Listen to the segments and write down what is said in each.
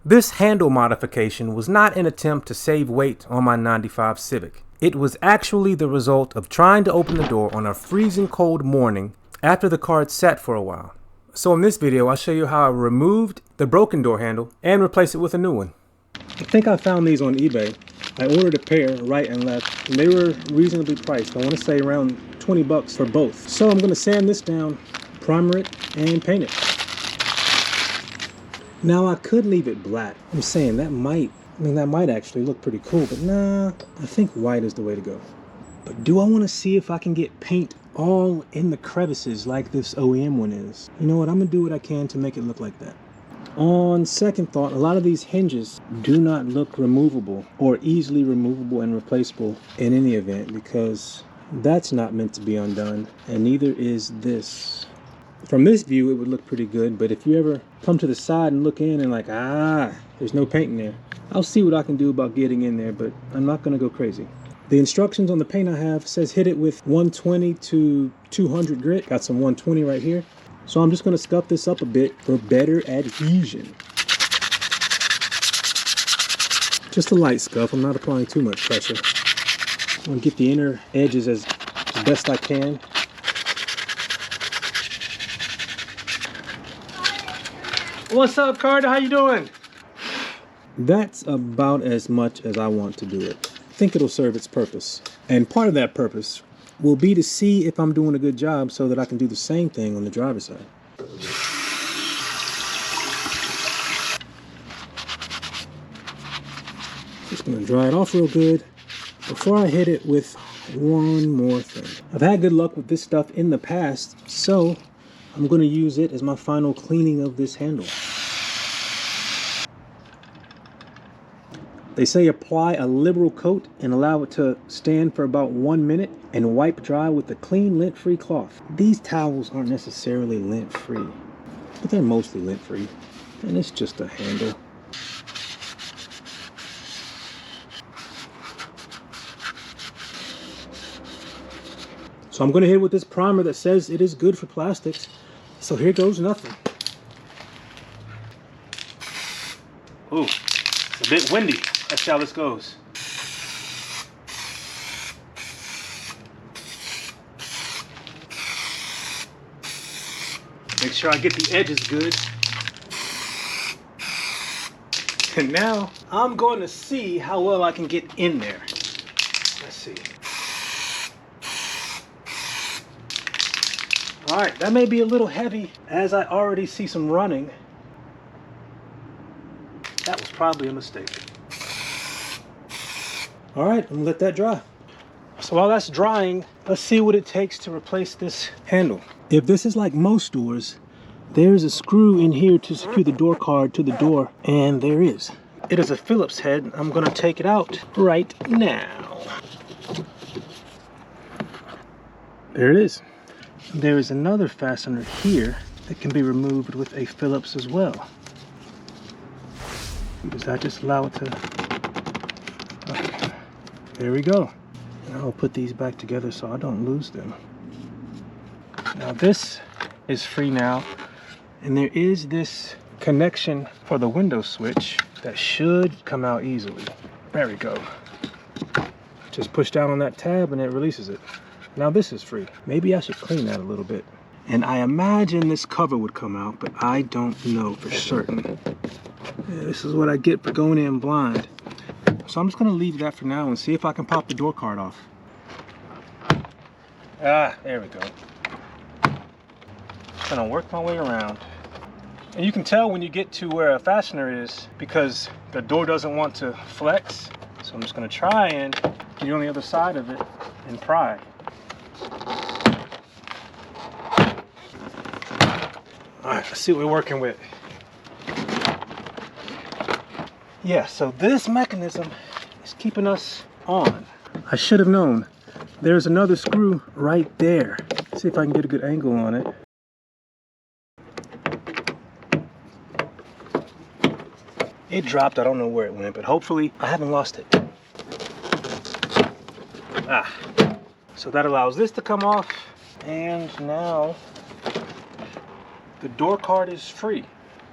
This handle modification was not an attempt to save weight on my '95 Civic. It was actually the result of trying to open the door on a freezing cold morning after the car had sat for a while. So in this video, I'll show you how I removed the broken door handle and replaced it with a new one. I think I found these on eBay. I ordered a pair, right and left, and they were reasonably priced. I want to say around 20 bucks for both. So I'm going to sand this down, primer it, and paint it. Now I could leave it black. I'm saying that might actually look pretty cool, but nah, I think white is the way to go. But do I want to see if I can get paint all in the crevices like this OEM one is? You know what, I'm gonna do what I can to make it look like that. On second thought, a lot of these hinges do not look removable or easily removable and replaceable in any event, because that's not meant to be undone, and neither is this. From this view, it would look pretty good, but if you ever come to the side and look in and like, there's no paint in there, I'll see what I can do about getting in there, but I'm not gonna go crazy. The instructions on the paint I have says hit it with 120 to 200 grit. Got some 120 right here. So I'm just gonna scuff this up a bit for better adhesion. Just a light scuff, I'm not applying too much pressure. I'm gonna get the inner edges as best I can. What's up, Carter? How you doing? That's about as much as I want to do it. I think it'll serve its purpose. And part of that purpose will be to see if I'm doing a good job so that I can do the same thing on the driver's side. Just gonna dry it off real good before I hit it with one more thing. I've had good luck with this stuff in the past, so I'm gonna use it as my final cleaning of this handle. They say apply a liberal coat and allow it to stand for about 1 minute and wipe dry with a clean lint-free cloth. These towels aren't necessarily lint-free, but they're mostly lint-free, and it's just a handle. So I'm gonna hit with this primer that says it is good for plastics. So here goes nothing. Ooh, it's a bit windy. Let's see how this goes. Make sure I get the edges good. And now I'm going to see how well I can get in there. Let's see. All right, that may be a little heavy as I already see some running. That was probably a mistake. All right, I'm gonna let that dry. So while that's drying, let's see what it takes to replace this handle. If this is like most doors, there's a screw in here to secure the door card to the door, and there is. It is a Phillips head. I'm gonna take it out right now. There it is. There is another fastener here that can be removed with a Phillips as well. Does that just allow it to... Okay. There we go. And I'll put these back together so I don't lose them. Now this is free now, and there is this connection for the window switch that should come out easily. There we go. Just push down on that tab and it releases it. Now this is free. Maybe I should clean that a little bit. And I imagine this cover would come out, but I don't know for certain. Yeah, this is what I get for going in blind. So I'm just gonna leave that for now and see if I can pop the door card off. There we go. Just gonna work my way around. And you can tell when you get to where a fastener is because the door doesn't want to flex. So I'm just gonna try and get on the other side of it and pry. All right, let's see what we're working with. Yeah, so this mechanism is keeping us on. I should have known. There's another screw right there. Let's see if I can get a good angle on it. It dropped, I don't know where it went, but hopefully I haven't lost it. So that allows this to come off, and now the door card is free.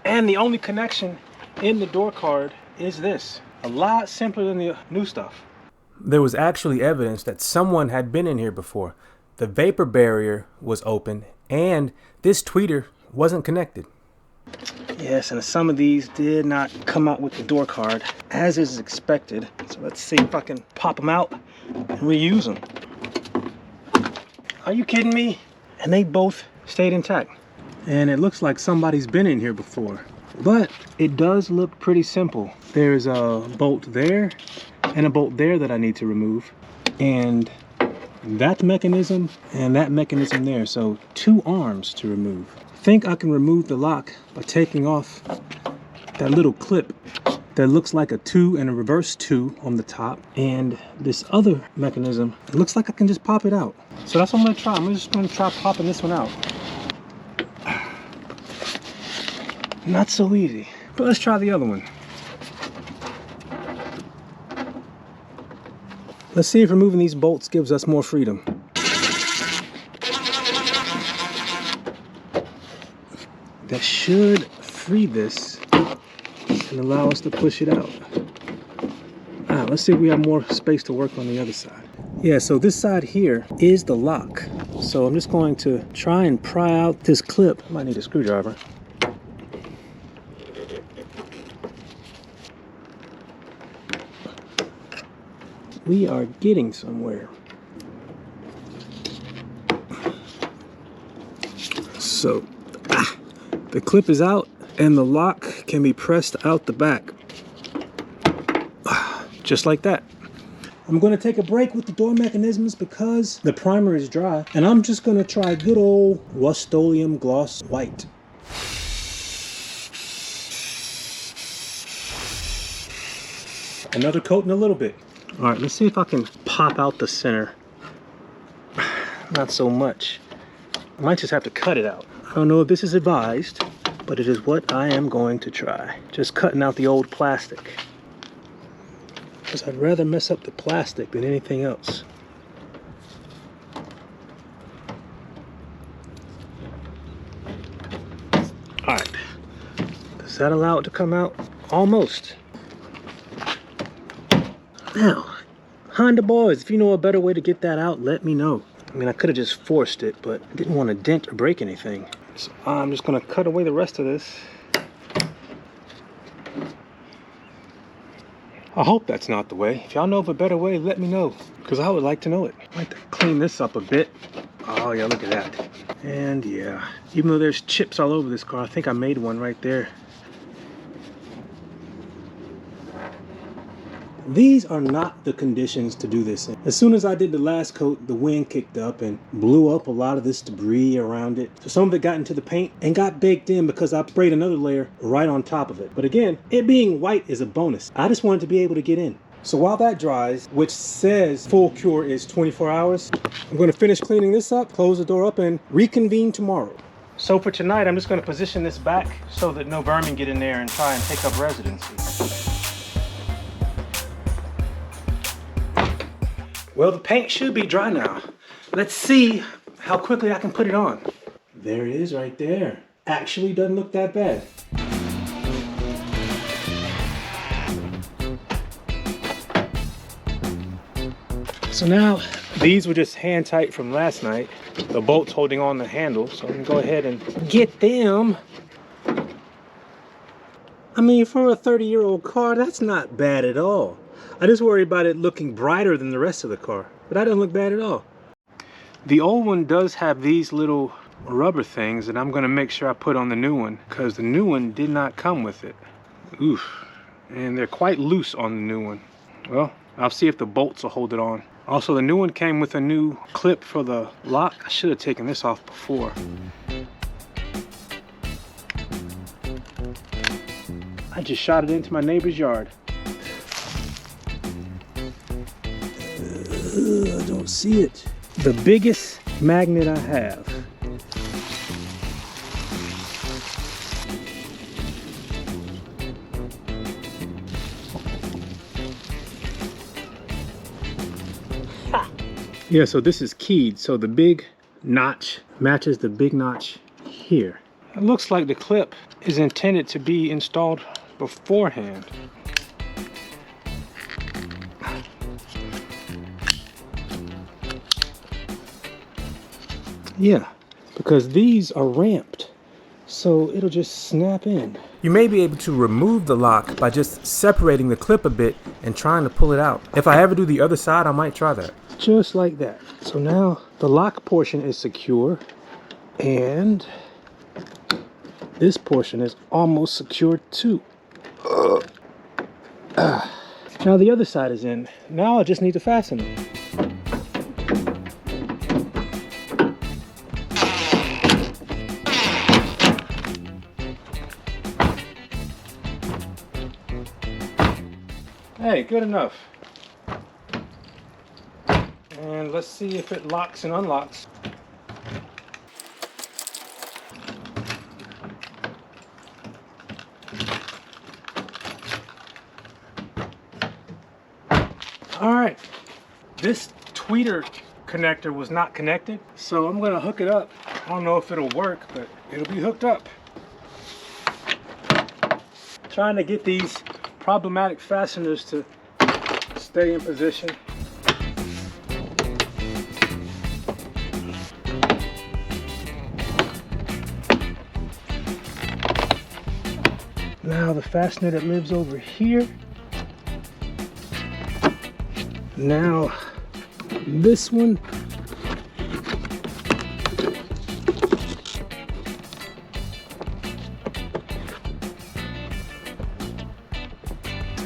And the only connection in the door card is this. A lot simpler than the new stuff. There was actually evidence that someone had been in here before. The vapor barrier was open and this tweeter wasn't connected. Yes, and some of these did not come out with the door card as is expected. So let's see if I can pop them out and reuse them. Are you kidding me? And they both stayed intact. And it looks like somebody's been in here before. But it does look pretty simple. There's a bolt there and a bolt there that I need to remove. And that mechanism and that mechanism there. So 2 arms to remove. I think I can remove the lock by taking off that little clip that looks like a 2 and a reverse 2 on the top. And this other mechanism, it looks like I can just pop it out. So that's what I'm gonna try. I'm just gonna try popping this one out. Not so easy, but let's try the other one. Let's see if removing these bolts gives us more freedom. That should free this and allow us to push it out. Let's see if we have more space to work on the other side. Yeah, so this side here is the lock. So I'm just going to try and pry out this clip. I might need a screwdriver. We are getting somewhere. So, the clip is out and the lock can be pressed out the back. Just like that. I'm going to take a break with the door mechanisms because the primer is dry. And I'm just going to try good old Rust-Oleum Gloss White. Another coat in a little bit. All right, let's see if I can pop out the center. Not so much. I might just have to cut it out. I don't know if this is advised, but it is what I am going to try. Just cutting out the old plastic. Because I'd rather mess up the plastic than anything else. All right. Does that allow it to come out? Almost. Now, Honda boys, if you know a better way to get that out, let me know. I mean, I could have just forced it, but I didn't want to dent or break anything. So I'm just going to cut away the rest of this. I hope that's not the way. If y'all know of a better way, let me know, because I would like to know it. I'd like to clean this up a bit. Oh yeah, look at that. And yeah, even though there's chips all over this car, I think I made one right there. These are not the conditions to do this in. As soon as I did the last coat, the wind kicked up and blew up a lot of this debris around it. So some of it got into the paint and got baked in because I sprayed another layer right on top of it. But again, it being white is a bonus. I just wanted to be able to get in. So while that dries, which says full cure is 24 hours, I'm going to finish cleaning this up, close the door up, and reconvene tomorrow. So for tonight, I'm just going to position this back so that no vermin get in there and try and take up residency. Well, the paint should be dry now. Let's see how quickly I can put it on. There it is right there. Actually doesn't look that bad. So now, these were just hand tight from last night. The bolts holding on the handle, so I'm gonna go ahead and get them. I mean, for a 30-year-old car, that's not bad at all. I just worry about it looking brighter than the rest of the car, but that doesn't look bad at all. The old one does have these little rubber things that I'm gonna make sure I put on the new one, because the new one did not come with it. Oof, and they're quite loose on the new one. Well, I'll see if the bolts will hold it on. Also, the new one came with a new clip for the lock. I should have taken this off before. I just shot it into my neighbor's yard. I don't see it. The biggest magnet I have. Ha! Yeah, so this is keyed. So the big notch matches the big notch here. It looks like the clip is intended to be installed beforehand. Yeah, because these are ramped, so it'll just snap in. You may be able to remove the lock by just separating the clip a bit and trying to pull it out. If I ever do the other side, I might try that. Just like that. So now the lock portion is secure, and this portion is almost secure too. Now the other side is in. Now I just need to fasten them. Hey, good enough. And let's see if it locks and unlocks. All right, this tweeter connector was not connected, so I'm gonna hook it up. I don't know if it'll work, but it'll be hooked up. Trying to get these problematic fasteners to stay in position. Now the fastener that lives over here. Now this one.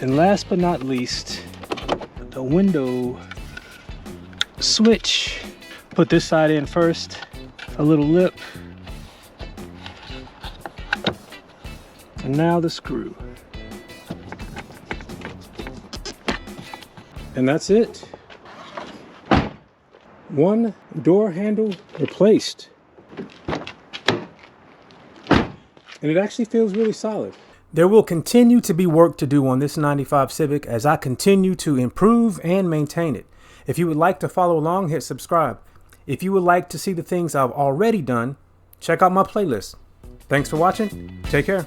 And last but not least, the window switch. Put this side in first, a little lip. And now the screw. And that's it. One door handle replaced. And it actually feels really solid. There will continue to be work to do on this 95 Civic as I continue to improve and maintain it. If you would like to follow along, hit subscribe. If you would like to see the things I've already done, check out my playlist. Thanks for watching. Take care.